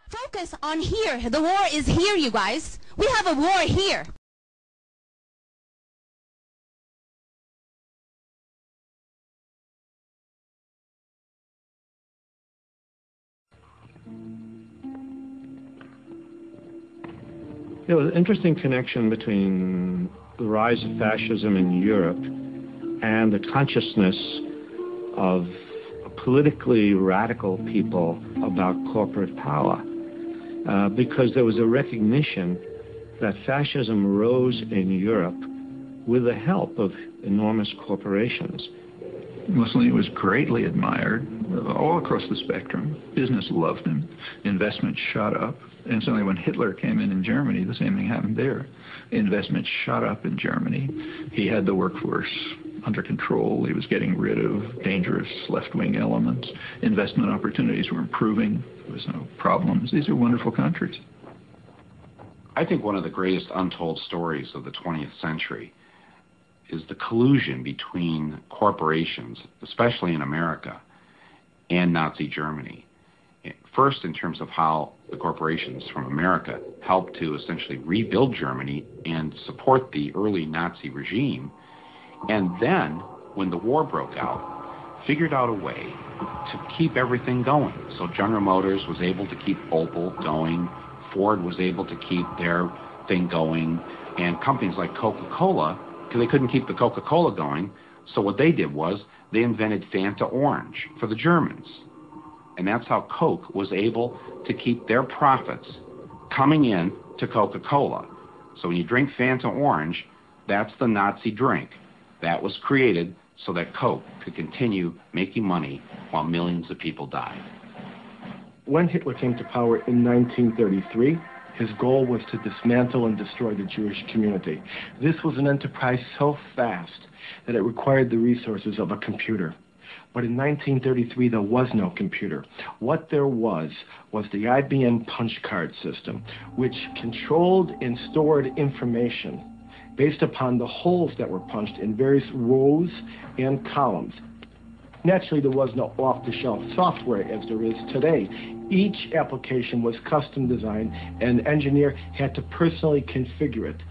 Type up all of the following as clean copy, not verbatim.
Focus on here. The war is here, you guys. We have a war here. There was an interesting connection between the rise of fascism in Europe and the consciousness of politically radical people about corporate power, because there was a recognition that fascism rose in Europe with the help of enormous corporations. Mussolini was greatly admired all across the spectrum. Business loved him. Investment shot up. And suddenly when Hitler came in Germany, the same thing happened there. Investment shot up in Germany. He had the workforce under control. He was getting rid of dangerous left-wing elements. Investment opportunities were improving. There was no problems. These are wonderful countries. I think one of the greatest untold stories of the 20th century is the collusion between corporations, especially in America, and Nazi Germany. First, in terms of how the corporations from America helped to essentially rebuild Germany and support the early Nazi regime, and then, when the war broke out, figured out a way to keep everything going. So General Motors was able to keep Opel going, Ford was able to keep their thing going, and companies like Coca-Cola, because they couldn't keep the Coca-Cola going, so what they did was they invented Fanta Orange for the Germans. And that's how Coke was able to keep their profits coming in to Coca-Cola. So when you drink Fanta Orange, that's the Nazi drink. That was created so that Coke could continue making money while millions of people died. When Hitler came to power in 1933, his goal was to dismantle and destroy the Jewish community. This was an enterprise so fast that it required the resources of a computer. But in 1933, there was no computer. What there was the IBM punch card system, which controlled and stored information based upon the holes that were punched in various rows and columns. Naturally, there was no off-the-shelf software as there is today. Each application was custom designed, and an engineer had to personally configure it.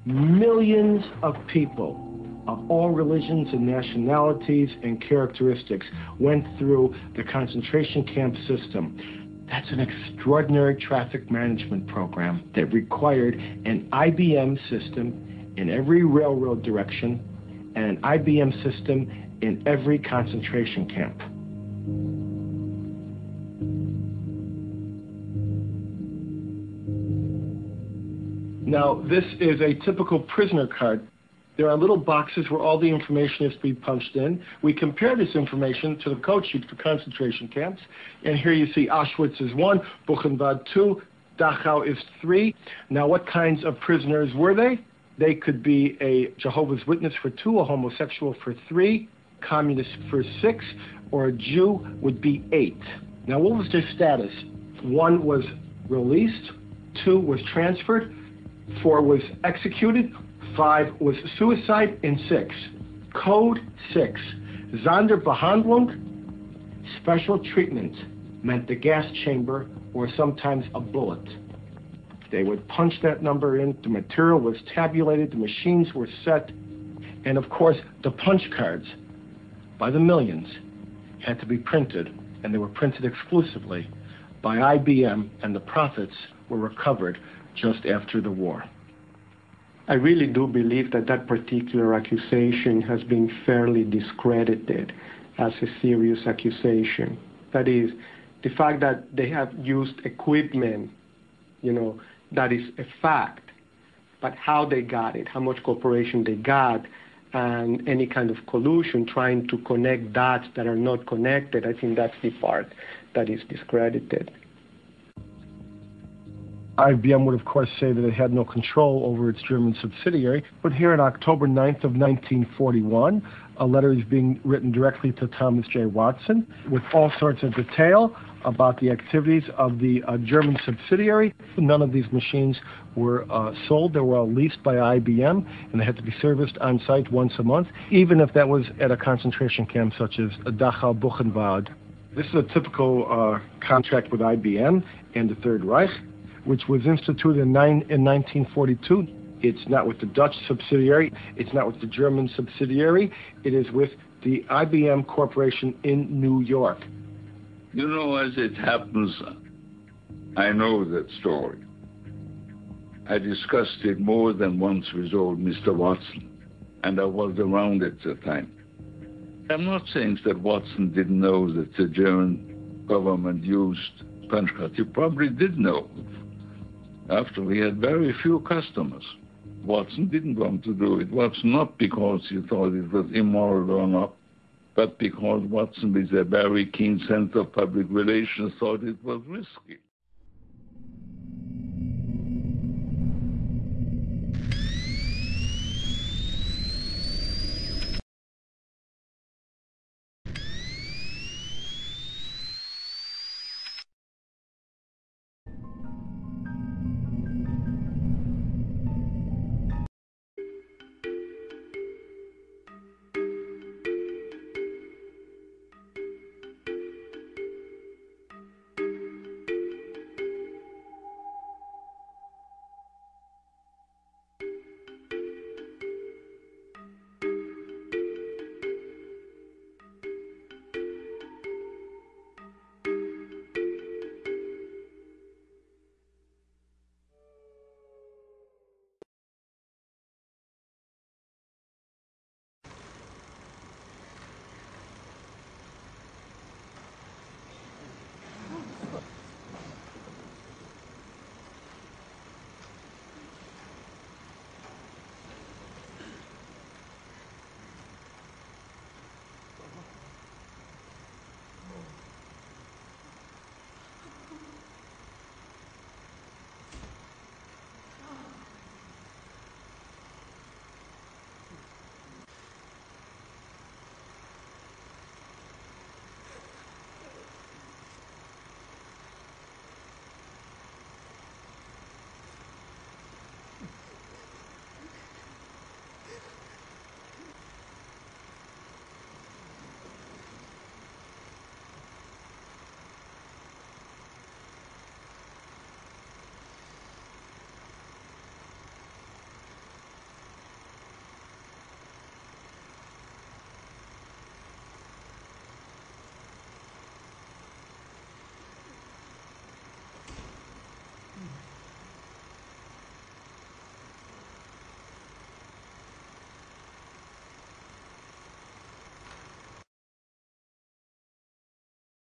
Millions of people of all religions and nationalities and characteristics went through the concentration camp system. That's an extraordinary traffic management program that required an IBM system in every railroad direction and an IBM system in every concentration camp. Now, this is a typical prisoner card. There are little boxes where all the information is to be punched in. We compare this information to the code sheet for concentration camps. And here you see Auschwitz is 1, Buchenwald 2, Dachau is 3. Now, what kinds of prisoners were they? They could be a Jehovah's Witness for 2, a homosexual for 3, communist for 6, or a Jew would be 8. Now, what was their status? 1 was released, 2 was transferred, 4 was executed, 5 was suicide, and 6. Code 6. Sonderbehandlung, special treatment, meant the gas chamber or sometimes a bullet. They would punch that number in, the material was tabulated, the machines were set, and of course the punch cards, by the millions, had to be printed, and they were printed exclusively by IBM, and the profits were recovered just after the war. I really do believe that that particular accusation has been fairly discredited as a serious accusation. That is, the fact that they have used equipment, that is a fact. But how they got it, how much cooperation they got, and any kind of collusion, trying to connect dots that are not connected, I think that's the part that is discredited. IBM would, of course, say that it had no control over its German subsidiary. But here on October 9th of 1941, a letter is being written directly to Thomas J. Watson with all sorts of detail about the activities of the German subsidiary. None of these machines were sold. They were all leased by IBM, and they had to be serviced on site once a month, even if that was at a concentration camp such as Dachau, Buchenwald. This is a typical contract with IBM and the Third Reich, which was instituted in 1942. It's not with the Dutch subsidiary. It's not with the German subsidiary. It is with the IBM Corporation in New York. You know, as it happens, I know that story. I discussed it more than once with old Mr. Watson, and I was around at the time. I'm not saying that Watson didn't know that the German government used punch cards. He probably did know. After he had very few customers. Watson didn't want to do it. It was not because he thought it was immoral or not, but because Watson, with a very keen sense of public relations, thought it was risky.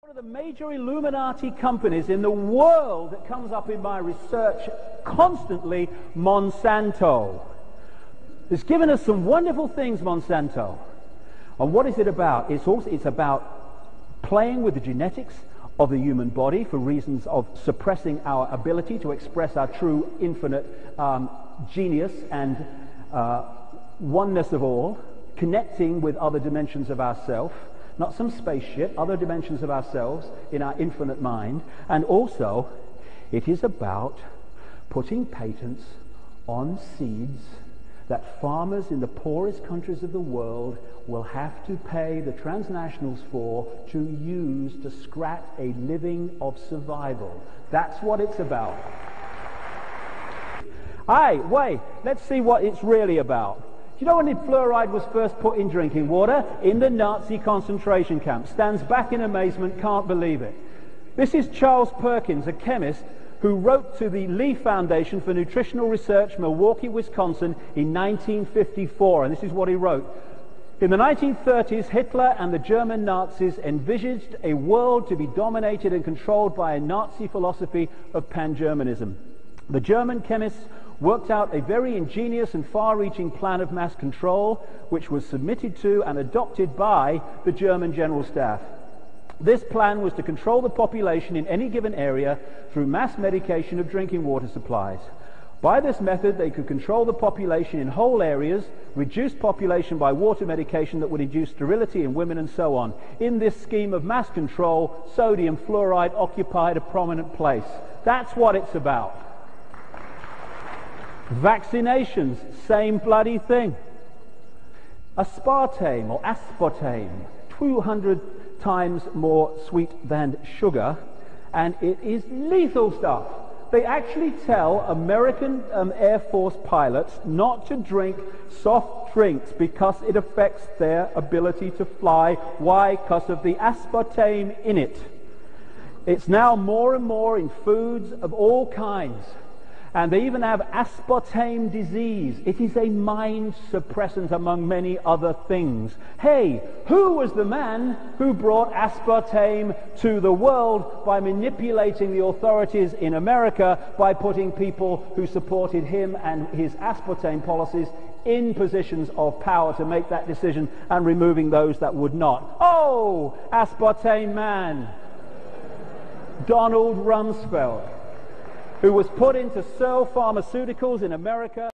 One of the major Illuminati companies in the world that comes up in my research constantly, Monsanto. It's given us some wonderful things, Monsanto. And what is it about? It's about playing with the genetics of the human body for reasons of suppressing our ability to express our true infinite genius and oneness of all, connecting with other dimensions of ourself. Not some spaceship, other dimensions of ourselves in our infinite mind. And also, it is about putting patents on seeds that farmers in the poorest countries of the world will have to pay the transnationals for to use to scratch a living of survival. That's what it's about. Hey, wait, let's see what it's really about. Do you know when fluoride was first put in drinking water? In the Nazi concentration camp. Stands back in amazement, can't believe it. This is Charles Perkins, a chemist, who wrote to the Lee Foundation for Nutritional Research, Milwaukee, Wisconsin, in 1954. And this is what he wrote. In the 1930s, Hitler and the German Nazis envisaged a world to be dominated and controlled by a Nazi philosophy of pan-Germanism. The German chemists worked out a very ingenious and far-reaching plan of mass control, which was submitted to and adopted by the German General Staff. This plan was to control the population in any given area through mass medication of drinking water supplies. By this method, they could control the population in whole areas, reduce population by water medication that would induce sterility in women, and so on. In this scheme of mass control, sodium fluoride occupied a prominent place. That's what it's about. Vaccinations, same bloody thing. Aspartame or aspartame, 200 times more sweet than sugar, and it is lethal stuff. They actually tell American Air Force pilots not to drink soft drinks because it affects their ability to fly. Why? Because of the aspartame in it. It's now more and more in foods of all kinds. And they even have aspartame disease. It is a mind suppressant among many other things. Hey, who was the man who brought aspartame to the world by manipulating the authorities in America by putting people who supported him and his aspartame policies in positions of power to make that decision and removing those that would not? Oh, aspartame man. Donald Rumsfeld, who was put into Searle Pharmaceuticals in America